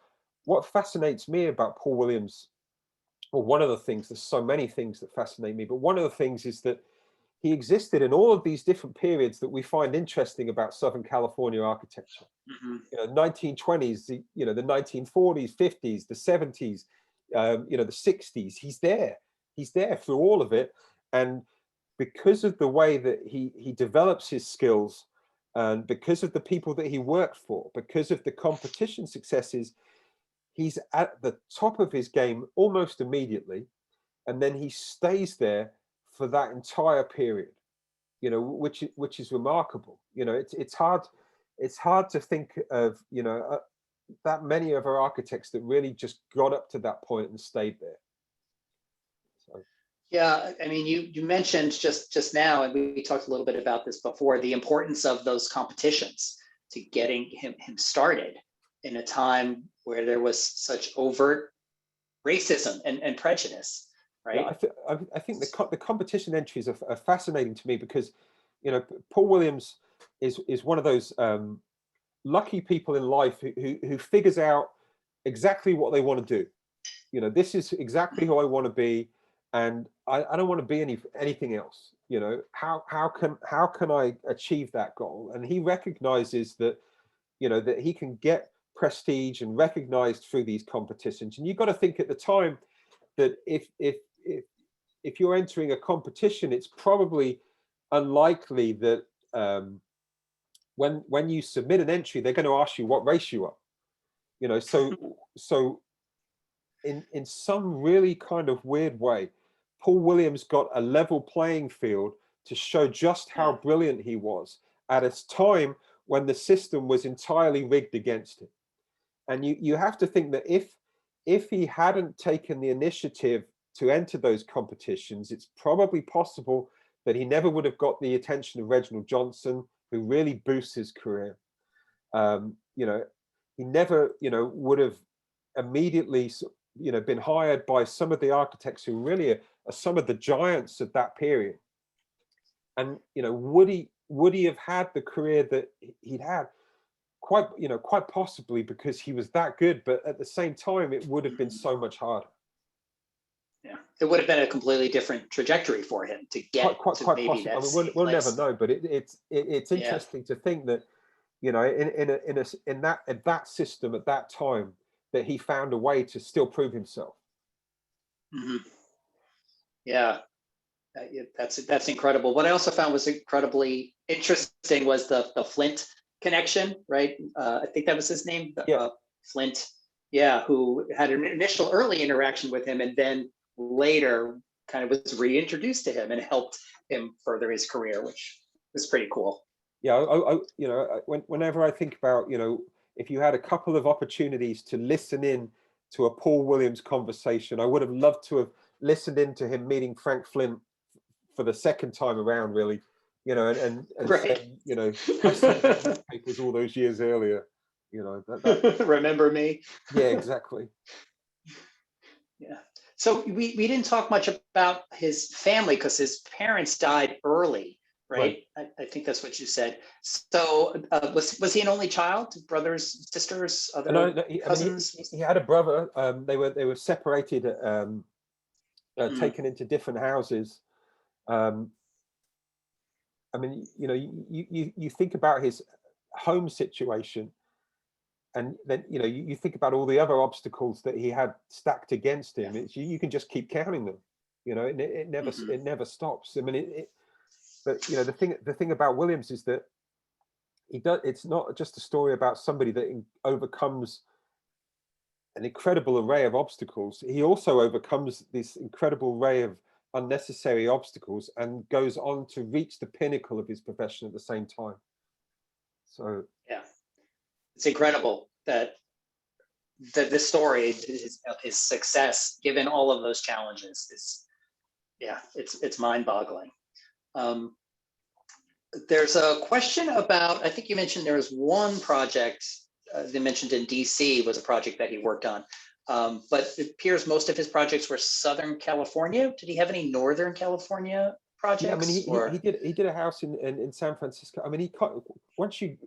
what fascinates me about Paul Williams, well, one of the things, there's so many things that fascinate me, but one of the things is that he existed in all of these different periods that we find interesting about Southern California architecture. Mm-hmm. 1920s, the 1940s, 50s, the 70s, the 60s. He's there through all of it. And because of the way that he develops his skills, and because of the people that he worked for, because of the competition successes, he's at the top of his game almost immediately, and then he stays there for that entire period, you know, which is remarkable. You know, it's hard to think of, you know, that many of our architects that really just got up to that point and stayed there. So. Yeah, I mean, you mentioned just now, and we talked a little bit about this before, the importance of those competitions to getting him started in a time where there was such overt racism and prejudice, right? Yeah, I think the competition entries are fascinating to me because, you know, Paul Williams is one of those lucky people in life who figures out exactly what they want to do. You know, this is exactly who I want to be, and I don't want to be anything else. You know, how can I achieve that goal? And he recognizes that, you know, that he can get prestige and recognized through these competitions. And you've got to think at the time that if you're entering a competition, it's probably unlikely that when you submit an entry, they're going to ask you what race you are. You know, so in some really kind of weird way, Paul Williams got a level playing field to show just how brilliant he was at a time when the system was entirely rigged against him. And you have to think that if he hadn't taken the initiative to enter those competitions, it's probably possible that he never would have got the attention of Reginald Johnson, who really boosts his career. You know, he never, you know, would have immediately, you know, been hired by some of the architects who really are some of the giants of that period. And, you know, would he have had the career that he'd had? Quite possibly, because he was that good, but at the same time, it would have been so much harder. Yeah, it would have been a completely different trajectory for him to get quite to maybe possible. that I mean, same we'll place. never know, but it's interesting to think that, you know, in that system at that time, that he found a way to still prove himself. Mm-hmm. Yeah, that's incredible. What I also found was incredibly interesting was the Flint connection, right? I think that was his name, Flint. Yeah, who had an initial early interaction with him, and then later kind of was reintroduced to him and helped him further his career, which was pretty cool. Yeah, you know, whenever I think about, you know, if you had a couple of opportunities to listen in to a Paul Williams conversation, I would have loved to have listened in to him meeting Frank Flint for the second time around, really, you know, and right. saying, you know, I saw the newspapers all those years earlier, you know, that remember me? Yeah, exactly. Yeah. So we didn't talk much about his family because his parents died early, right? I think that's what you said. So was he an only child? Brothers, sisters, other cousins? I mean, he had a brother. They were separated, taken into different houses. I mean, you know, you think about his home situation, and then, you know, you think about all the other obstacles that he had stacked against him. It's, you can just keep counting them, you know, and it never stops. I mean, but you know, the thing about Williams is that it's not just a story about somebody that overcomes an incredible array of obstacles. He also overcomes this incredible array of unnecessary obstacles and goes on to reach the pinnacle of his profession at the same time. So yeah, it's incredible that this story, his success, given all of those challenges, is it's mind-boggling. There's a question about, I think you mentioned there was one project they mentioned in DC was a project that he worked on, but it appears most of his projects were Southern California. Did he have any Northern California projects? Yeah, I mean, he did a house in San Francisco. I mean, once you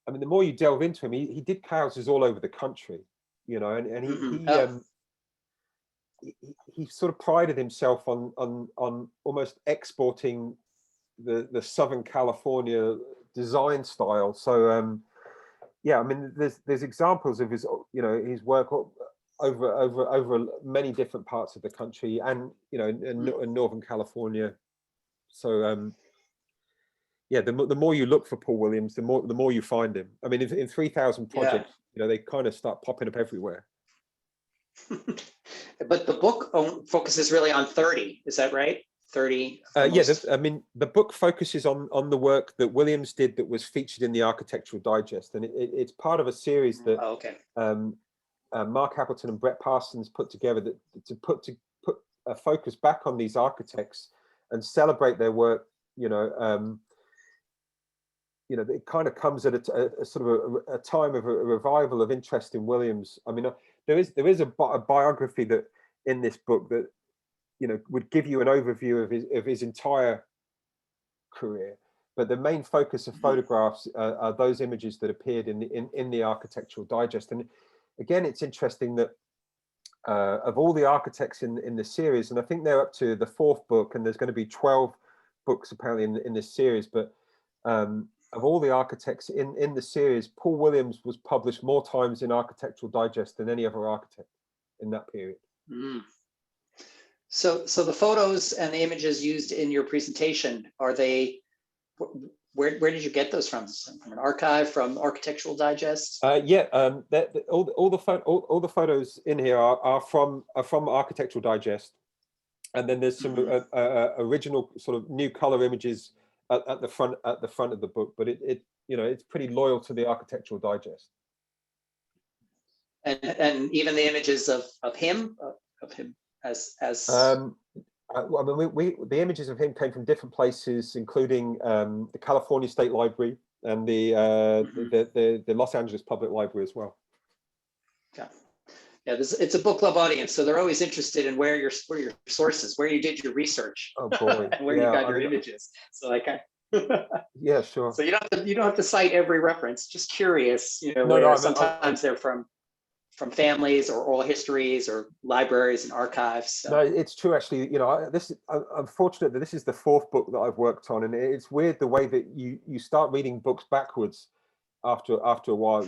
I mean, the more you delve into him, he did houses all over the country, you know, and he sort of prided himself on almost exporting the Southern California design style. So yeah, I mean, there's examples of his, you know, his work over many different parts of the country, and you know, in Northern California. So yeah, the more you look for Paul Williams, the more you find him. I mean, in 3,000 projects, they kind of start popping up everywhere. But the book focuses really on 30, is that right? 30. I mean, the book focuses on the work that Williams did that was featured in the Architectural Digest, and it's part of a series that Mark Appleton and Brett Parsons put together to put a focus back on these architects and celebrate their work. It kind of comes at a sort of a time of a revival of interest in Williams. I mean, there is a biography that in this book that would give you an overview of his entire career, but the main focus of photographs are those images that appeared in the Architectural Digest. And again, it's interesting that of all the architects in the series, and I think they're up to the 4th book, and there's going to be 12 books apparently in this series, but of all the architects in the series, Paul Williams was published more times in Architectural Digest than any other architect in that period. So the photos and the images used in your presentation, are they, where did you get those from? From an archive, from Architectural Digest? All the photos in here are from Architectural Digest, and then there's some original sort of new color images at the front of the book, but it's pretty loyal to the Architectural Digest. And even the images of him as I mean, the images of him came from different places, including the California State Library and the Los Angeles Public Library as well. Yeah, it's a book club audience, so they're always interested in where your sources, where you did your research, oh boy, and where you got your images. So yeah, sure. So you don't have to cite every reference. Just curious, sometimes they're from families or oral histories or libraries and archives. So. No, it's true actually. I'm fortunate that this is the 4th book that I've worked on, and it's weird the way that you start reading books backwards after a while.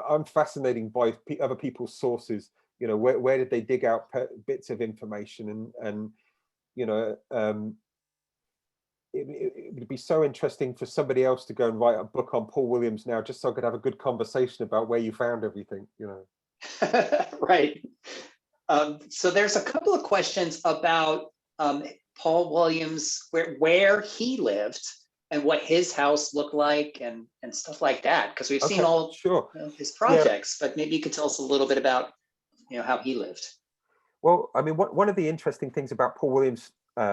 I'm fascinated by other people's sources. Where did they dig out bits of information, and it would be so interesting for somebody else to go and write a book on Paul Williams now, just so I could have a good conversation about where you found everything. Right. So there's a couple of questions about Paul Williams, where he lived and what his house looked like and stuff like that, because we've seen all his projects, but maybe you could tell us a little bit about how he lived. Well, I mean, one of the interesting things about Paul Williams'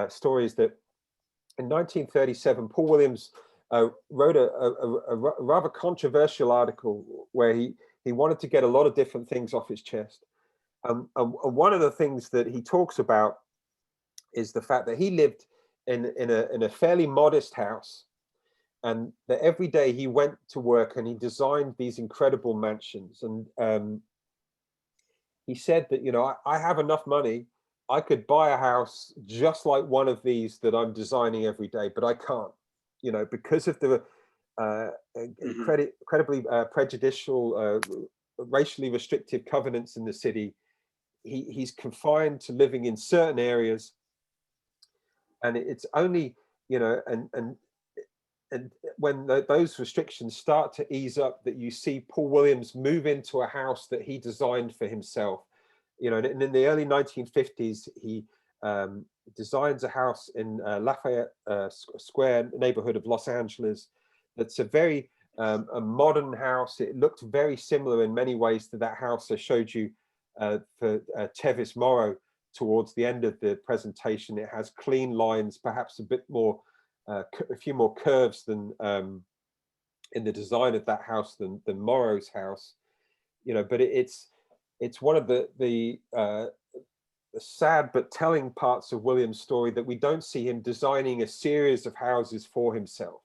story is that in 1937, Paul Williams wrote a rather controversial article where he wanted to get a lot of different things off his chest. And one of the things that he talks about is the fact that he lived in a fairly modest house, and that every day he went to work and he designed these incredible mansions. And he said that, I have enough money, I could buy a house just like one of these that I'm designing every day, but I can't, because of the incredibly prejudicial, racially restrictive covenants in the city. He's confined to living in certain areas, and it's only and when those restrictions start to ease up that you see Paul Williams move into a house that he designed for himself. And in the early 1950s, he designs a house in Lafayette Square neighborhood of Los Angeles. That's a very a modern house. It looked very similar in many ways to that house I showed you for Tevis Morrow towards the end of the presentation. It has clean lines, perhaps a bit more, a few more curves than in the design of that house than Morrow's house. But it's one of the sad but telling parts of Williams' story that we don't see him designing a series of houses for himself.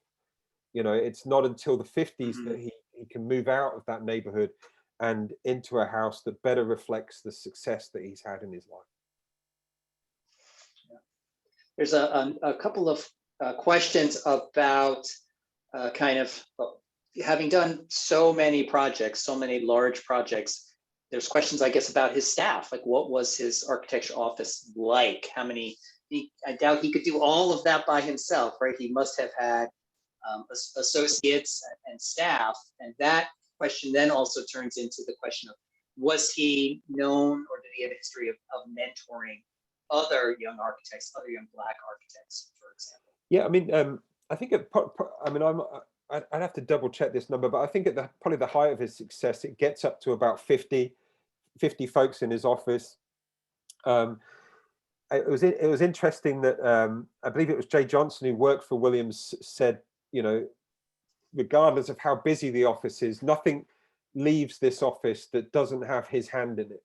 It's not until the 50s that he can move out of that neighborhood and into a house that better reflects the success that he's had in his life. There's a couple of questions about kind of having done so many projects, so many large projects. There's questions, I guess, about his staff. Like, what was his architecture office like? How many? I doubt he could do all of that by himself, right? He must have had associates and staff, and that question then also turns into the question of, was he known or did he have a history of mentoring other young architects, other young Black architects, for example? Yeah, I mean, I think I'd have to double check this number, but I think at probably the height of his success, it gets up to about 50 folks in his office. It was interesting that I believe it was Jay Johnson, who worked for Williams, said, you know, regardless of how busy the office is, nothing leaves this office that doesn't have his hand in it.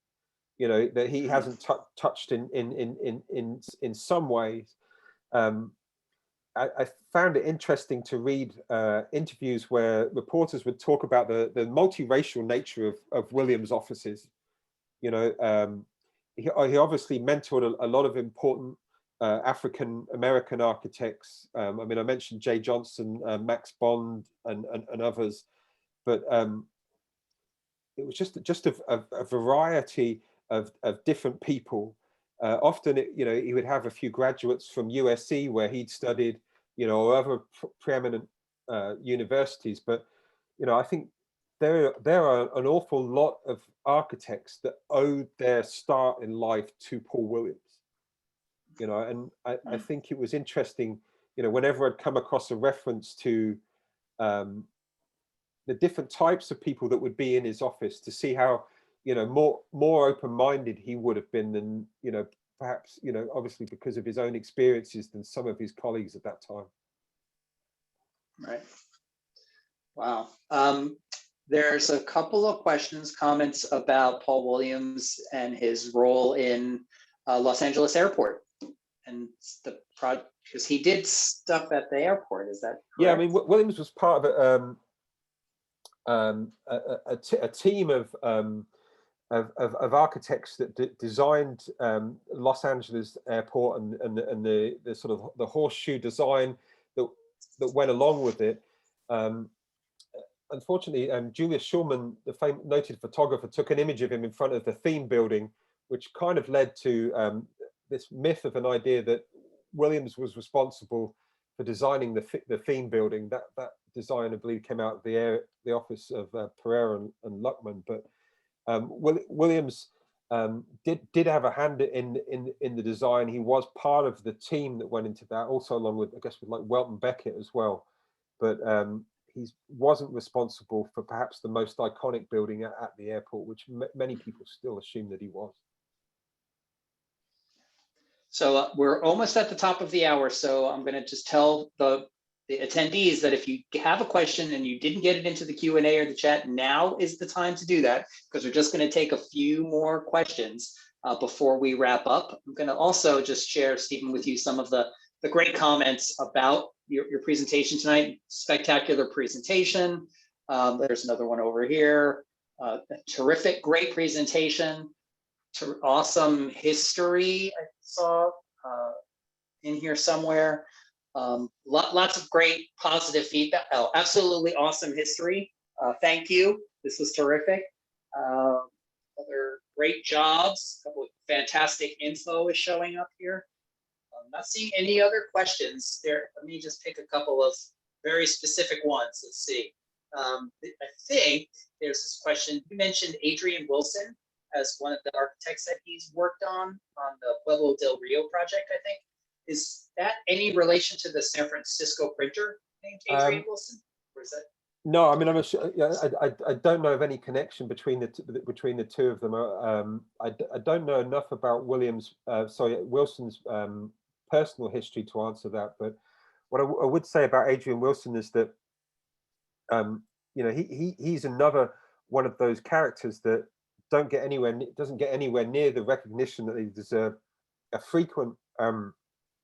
You know, that he hasn't touched in some ways. I found it interesting to read interviews where reporters would talk about the multiracial nature of Williams' offices. You know, he obviously mentored a lot of important African American architects. I mean, I mentioned Jay Johnson, Max Bond, and others, but it was just a variety of different people. Often, you know, he would have a few graduates from USC where he'd studied, you know, or other preeminent universities. But, you know, I think there are an awful lot of architects that owed their start in life to Paul Williams. You know, and I think it was interesting, you know, whenever I'd come across a reference to the different types of people that would be in his office, to see how, you know, more open-minded he would have been than, you know, perhaps, you know, obviously because of his own experiences, than some of his colleagues at that time. Right. Wow. There's a couple of questions, comments about Paul Williams and his role in Los Angeles Airport, and the project, because he did stuff at the airport. Is that correct? Yeah, I mean, Williams was part of a team of architects that designed Los Angeles Airport and the sort of the horseshoe design that went along with it. Unfortunately, Julius Schulman, the noted photographer, took an image of him in front of the theme building, which kind of led to this myth of an idea that Williams was responsible for designing the theme building. That design, I believe, came out of the office of Pereira and Luckman. But Williams did have a hand in the design. He was part of the team that went into that, also along with, I guess, with like Welton Beckett as well. But he wasn't responsible for perhaps the most iconic building at the airport, which many people still assume that he was. So we're almost at the top of the hour. So I'm going to just tell the attendees that if you have a question and you didn't get it into the Q&A or the chat, now is the time to do that, because we're just going to take a few more questions before we wrap up. I'm going to also just share, Stephen, with you some of the great comments about your presentation tonight. Spectacular presentation. There's another one over here. A terrific, great presentation. Awesome history, I saw in here somewhere. Lots of great positive feedback. Oh, absolutely awesome history. Thank you. This was terrific. Other great jobs. A couple of fantastic info is showing up here. I'm not seeing any other questions there. Let me just pick a couple of very specific ones. Let's see. I think there's this question. You mentioned Adrian Wilson as one of the architects that he's worked on the Pueblo del Rio project, I think. Is that any relation to the San Francisco printer named Adrian Wilson? Or is that? No, I mean, I don't know of any connection between the two of them. I don't know enough about Williams, Wilson's personal history to answer that. But what I would say about Adrian Wilson is that, you know, he's another one of those characters that doesn't get anywhere near the recognition that they deserve. A frequent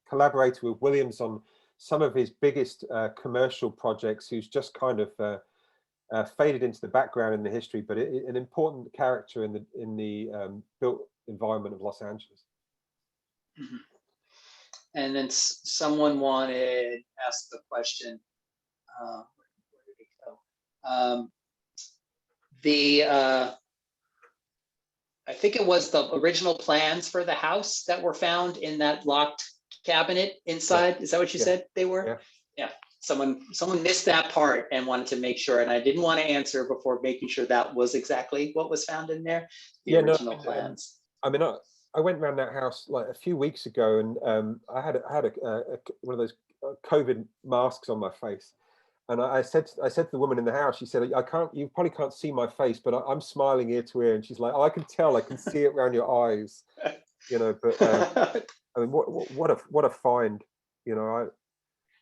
collaborator with Williams on some of his biggest commercial projects, who's just kind of faded into the background in the history, but an important character in the built environment of Los Angeles. Mm-hmm. And then someone asked the question, where did it go? I think it was the original plans for the house that were found in that locked cabinet inside. Yeah. Is that what you said they were? Yeah. someone missed that part and wanted to make sure, and I didn't want to answer before making sure that was exactly what was found in there, the Yeah, no, original plans. I mean, I went around that house like a few weeks ago, and I had one of those COVID masks on my face, and I said to the woman in the house, she said, you probably can't see my face, but I'm smiling ear to ear, and she's like, oh, I can tell, I can see it around your eyes, you know. But I mean, what a find, you know.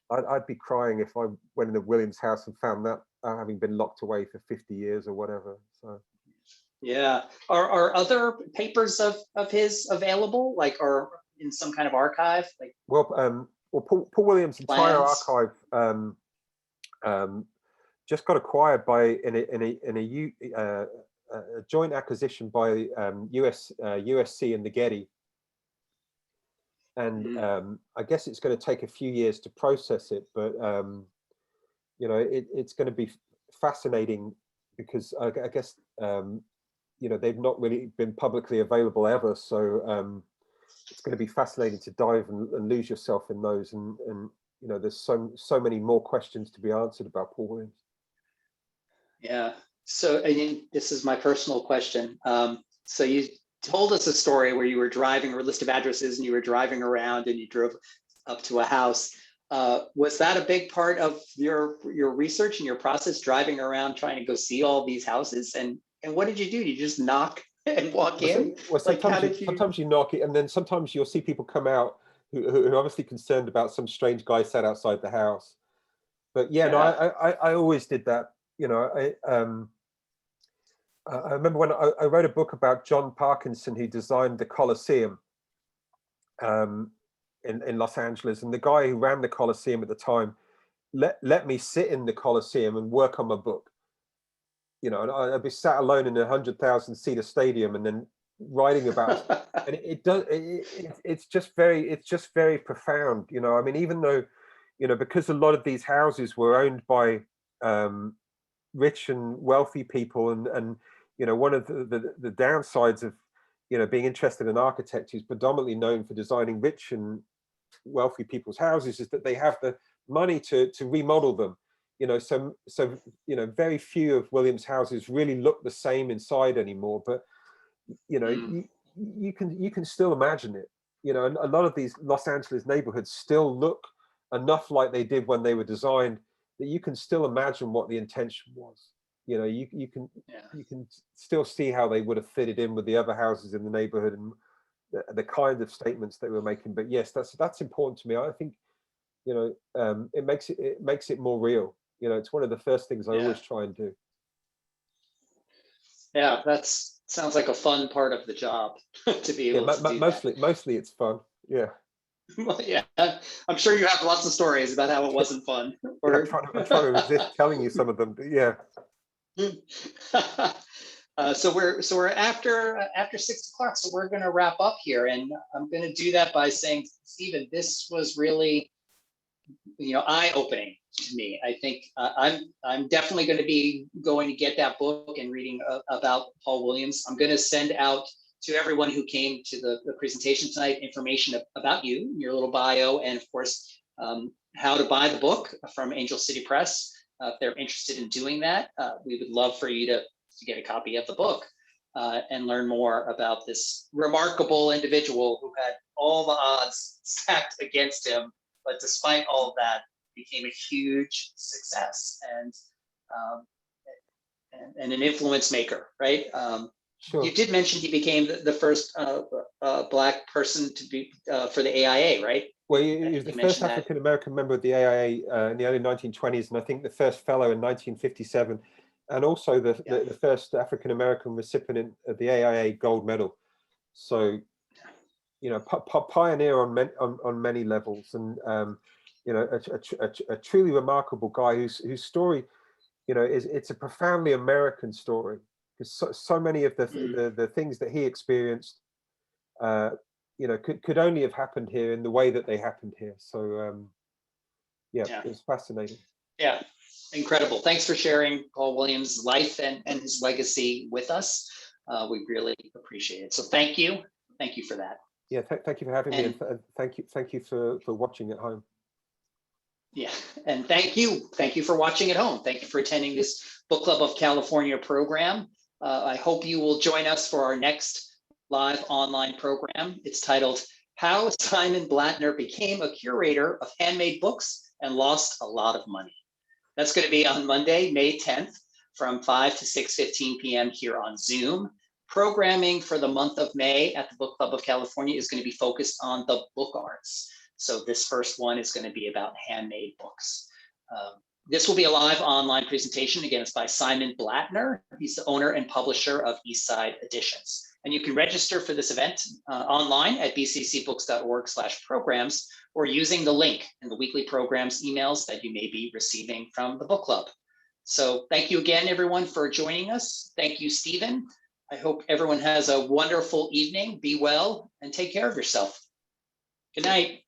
I'd be crying if I went in the Williams house and found that, having been locked away for 50 years or whatever. So. Yeah. Are other papers of his available, like, or in some kind of archive? Like, Well, Paul Williams' entire plans? archive just got acquired by in a joint acquisition by USC and the Getty, and I guess it's going to take a few years to process it, but you know, it's going to be fascinating because I guess you know, they've not really been publicly available ever, so it's going to be fascinating to dive and lose yourself in those, and you know, there's so many more questions to be answered about Paul Williams. Yeah. So, I mean, this is my personal question. So you told us a story where you were driving, or a list of addresses, and you were driving around and you drove up to a house. Was that a big part of your research and your process, driving around trying to go see all these houses? And what did you do? Did you just knock and walk in? Well, Like, how did sometimes you knock it, and then sometimes you'll see people come out who are obviously concerned about some strange guy sat outside the house. But yeah, no, I always did that. You know, I remember when I wrote a book about John Parkinson, who designed the Colosseum in Los Angeles, and the guy who ran the Colosseum at the time let me sit in the Colosseum and work on my book. You know, and I'd be sat alone in a 100,000-seater stadium, and then writing about, and it's just very profound. You know, I mean, even though, you know, because a lot of these houses were owned by rich and wealthy people, and you know, one of the downsides of, you know, being interested in architecture is predominantly known for designing rich and wealthy people's houses, is that they have the money to remodel them. You know, so you know, very few of Williams' houses really look the same inside anymore. But you know, you can still imagine it. You know, and a lot of these Los Angeles neighborhoods still look enough like they did when they were designed that you can still imagine what the intention was. You know, you can still see how they would have fitted in with the other houses in the neighborhood, and the kind of statements they were making. But yes, that's important to me. I think, you know, it makes it more real. You know, it's one of the first things I always try and do. Yeah, sounds like a fun part of the job to be able to do that. Mostly it's fun. Yeah. Well, yeah, I'm sure you have lots of stories about how it wasn't fun. Or... I'm trying to resist telling you some of them. But yeah. So we're after 6 o'clock, so we're going to wrap up here, and I'm going to do that by saying, Stephen, this was really, you know, eye-opening to me. I think I'm definitely going to be going to get that book and reading about Paul Williams. I'm going to send out to everyone who came to the presentation tonight information about you, your little bio, and of course how to buy the book from Angel City Press. If they're interested in doing that, we would love for you to get a copy of the book and learn more about this remarkable individual who had all the odds stacked against him, but despite all of that, became a huge success and an influence maker, right? Sure. You did mention he became the first Black person to be for the AIA, right? Well, he was the first African-American member of the AIA in the early 1920s, and I think the first fellow in 1957, and also the first African-American recipient of the AIA gold medal. So, you know, pioneer on many levels, and you know, a truly remarkable guy whose story, you know, it's a profoundly American story, because so many of the things that he experienced, you know, could only have happened here in the way that they happened here. So yeah, it was fascinating. Yeah, incredible. Thanks for sharing Paul Williams' life and his legacy with us. We really appreciate it. So thank you for that. Yeah, thank you for having me, and thank you for watching at home. Yeah, and thank you. Thank you for watching at home. Thank you for attending this Book Club of California program. I hope you will join us for our next live online program. It's titled How Simon Blattner Became a Curator of Handmade Books and Lost a Lot of Money. That's going to be on Monday, May 10th from 5 to 6:15 p.m. here on Zoom. Programming for the month of May at the Book Club of California is going to be focused on the book arts. So this first one is going to be about handmade books. This will be a live online presentation. Again, it's by Simon Blattner. He's the owner and publisher of Eastside Editions. And you can register for this event online at bccbooks.org/programs or using the link in the weekly programs emails that you may be receiving from the book club. So thank you again, everyone, for joining us. Thank you, Stephen. I hope everyone has a wonderful evening. Be well and take care of yourself. Good night.